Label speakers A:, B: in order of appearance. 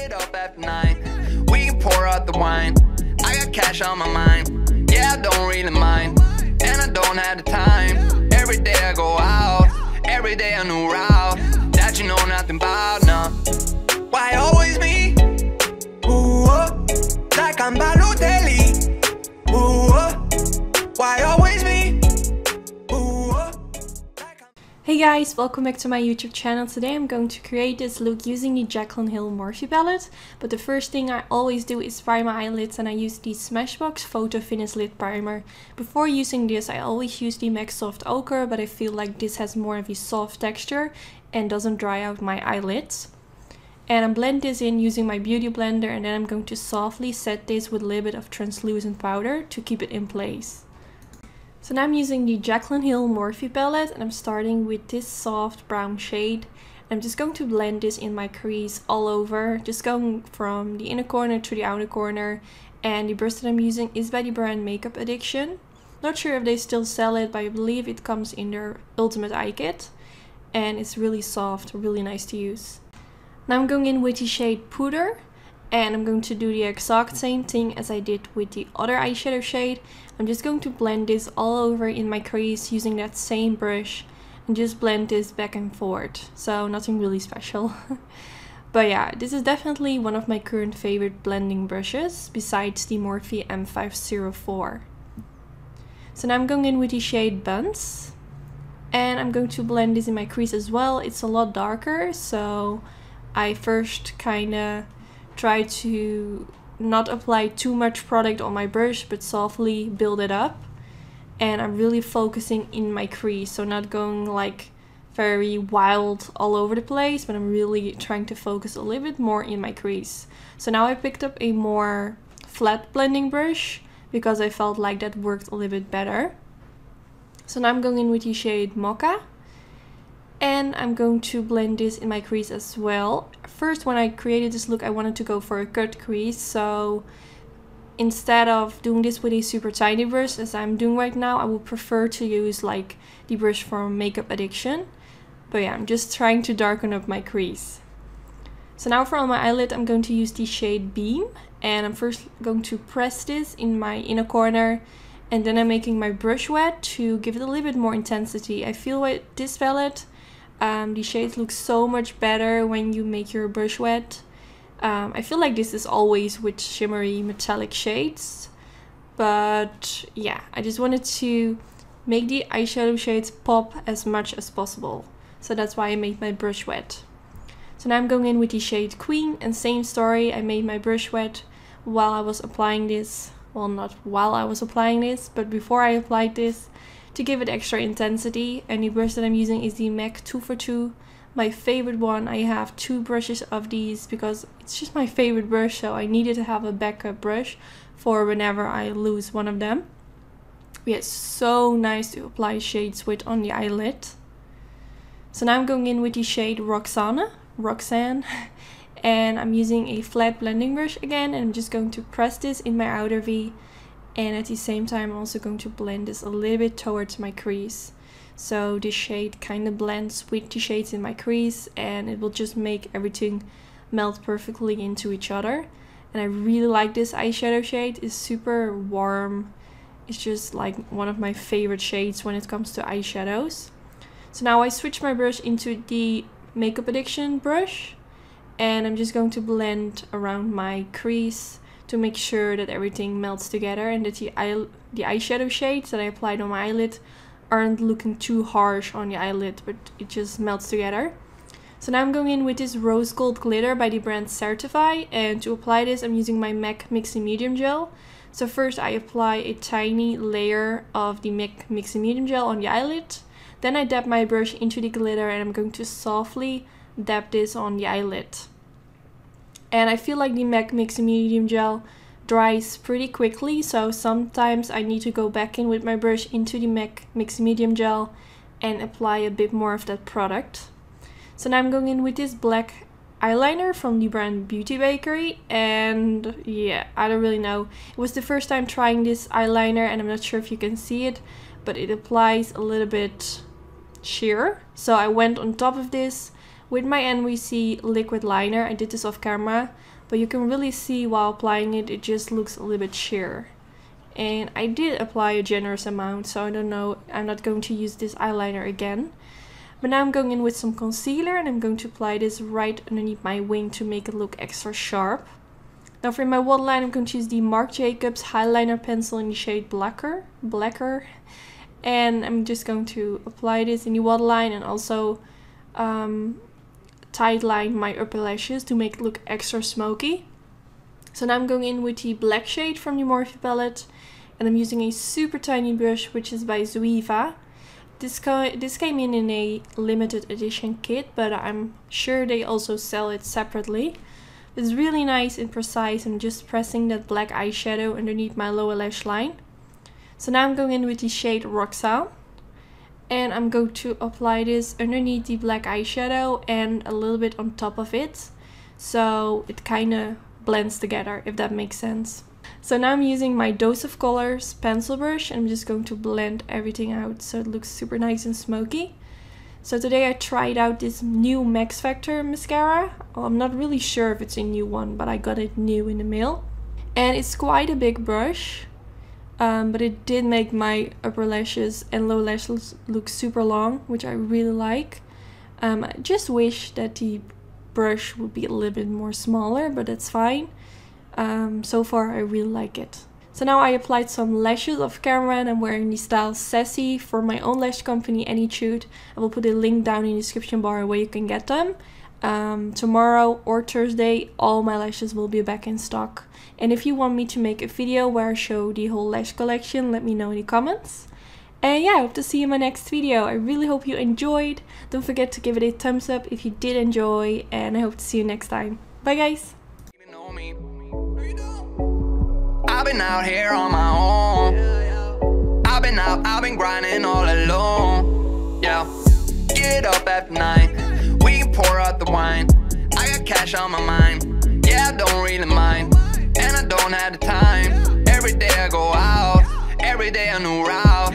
A: it up after 9. We can pour out the wine. I got cash on my mind. Yeah, I don't really mind, and I don't have the time. Every day I go out, every day a new route that you know nothing about, no. Why always me? Ooh, like I'm Balotelli. Ooh, why always me?
B: Hey guys, welcome back to my YouTube channel. Today I'm going to create this look using the Jaclyn Hill Morphe palette. But the first thing I always do is prime my eyelids, and I use the Smashbox Photo Finish Lid Primer. Before using this I always use the MAC Soft Ochre, but I feel like this has more of a soft texture and doesn't dry out my eyelids. And I blend this in using my beauty blender, and then I'm going to softly set this with a little bit of translucent powder to keep it in place. So now I'm using the Jaclyn Hill Morphe palette, and I'm starting with this soft brown shade. I'm just going to blend this in my crease all over, just going from the inner corner to the outer corner. And the brush that I'm using is by the brand Makeup Addiction. Not sure if they still sell it, but I believe it comes in their Ultimate Eye Kit. And it's really soft, really nice to use. Now I'm going in with the shade Puder, and I'm going to do the exact same thing as I did with the other eyeshadow shade. I'm just going to blend this all over in my crease using that same brush and just blend this back and forth. So nothing really special. But yeah, this is definitely one of my current favorite blending brushes besides the Morphe M504. So now I'm going in with the shade Buns, and I'm going to blend this in my crease as well. It's a lot darker, so I first kinda try to not apply too much product on my brush, but softly build it up. And I'm really focusing in my crease, so not going like very wild all over the place, but I'm really trying to focus a little bit more in my crease. So now I picked up a more flat blending brush because I felt like that worked a little bit better. So now I'm going in with the shade Mocha, and I'm going to blend this in my crease as well. First, when I created this look, I wanted to go for a cut crease, so instead of doing this with a super tiny brush as I'm doing right now, I would prefer to use like the brush from Makeup Addiction. But yeah, I'm just trying to darken up my crease. So now for on my eyelid, I'm going to use the shade Beam, and I'm first going to press this in my inner corner, and then I'm making my brush wet to give it a little bit more intensity. I feel with this palette, the shades look so much better when you make your brush wet. I feel like this is always with shimmery metallic shades, but yeah, I just wanted to make the eyeshadow shades pop as much as possible. So that's why I made my brush wet. So now I'm going in with the shade Queen, and same story, I made my brush wet while I was applying this. Well, not while I was applying this, but before I applied this, to give it extra intensity. And the brush that I'm using is the MAC 242, my favorite one. I have two brushes of these because it's just my favorite brush, so I needed to have a backup brush for whenever I lose one of them. Yeah, it's so nice to apply shades with on the eyelid. So now I'm going in with the shade Roxanne, and I'm using a flat blending brush again, and I'm just going to press this in my outer V. And at the same time I'm also going to blend this a little bit towards my crease. So this shade kind of blends with the shades in my crease, and it will just make everything melt perfectly into each other. And I really like this eyeshadow shade. It's super warm. It's just like one of my favorite shades when it comes to eyeshadows. So now I switch my brush into the Makeup Addiction brush, and I'm just going to blend around my crease to make sure that everything melts together and that the eyeshadow shades that I applied on my eyelid aren't looking too harsh on the eyelid, but it just melts together. So now I'm going in with this rose gold glitter by the brand Certify, and to apply this I'm using my MAC Mixing Medium Gel. So first I apply a tiny layer of the MAC Mixing Medium Gel on the eyelid, then I dab my brush into the glitter, and I'm going to softly dab this on the eyelid. And I feel like the MAC Mixing Medium Gel dries pretty quickly, so sometimes I need to go back in with my brush into the MAC Mixing Medium Gel and apply a bit more of that product. So now I'm going in with this black eyeliner from the brand Beauty Bakery, and yeah, I don't really know. It was the first time trying this eyeliner, and I'm not sure if you can see it, but it applies a little bit sheer. So I went on top of this With my NYC liquid liner, I did this off camera, but you can really see while applying it, it just looks a little bit sheer. And I did apply a generous amount, so I don't know, I'm not going to use this eyeliner again. But now I'm going in with some concealer and I'm going to apply this right underneath my wing to make it look extra sharp. Now for my waterline, I'm going to use the Marc Jacobs Highliner pencil in the shade Blacker. And I'm just going to apply this in the waterline and also tight line my upper lashes to make it look extra smoky. So now I'm going in with the black shade from the Morphe palette, and I'm using a super tiny brush which is by Zoeva. This came in a limited edition kit, but I'm sure they also sell it separately. It's really nice and precise. I'm just pressing that black eyeshadow underneath my lower lash line. So now I'm going in with the shade Roxanne. And I'm going to apply this underneath the black eyeshadow and a little bit on top of it. So it kind of blends together, if that makes sense. So now I'm using my Dose of Colors pencil brush and I'm just going to blend everything out so it looks super nice and smoky. So today I tried out this new Max Factor mascara. Well, I'm not really sure if it's a new one, but I got it new in the mail. And it's quite a big brush. But it did make my upper lashes and lower lashes look super long, which I really like. I just wish that the brush would be a little bit more smaller, but that's fine. So far I really like it. So now I applied some lashes off camera and I'm wearing the style Sassy for my own lash company, Anytude. I will put a link down in the description bar where you can get them. Tomorrow or Thursday all my lashes will be back in stock. And if you want me to make a video where I show the whole lash collection, let me know in the comments. And yeah, I hope to see you in my next video. I really hope you enjoyed. Don't forget to give it a thumbs up if you did enjoy, and I hope to see you next time. Bye guys!
A: I've been out here on my own. I've been grinding all alone. Yeah, get up at night, we can pour out the wine. I got cash on my mind, yeah, I don't really mind. And I don't have the time. Every day I go out, every day a new route.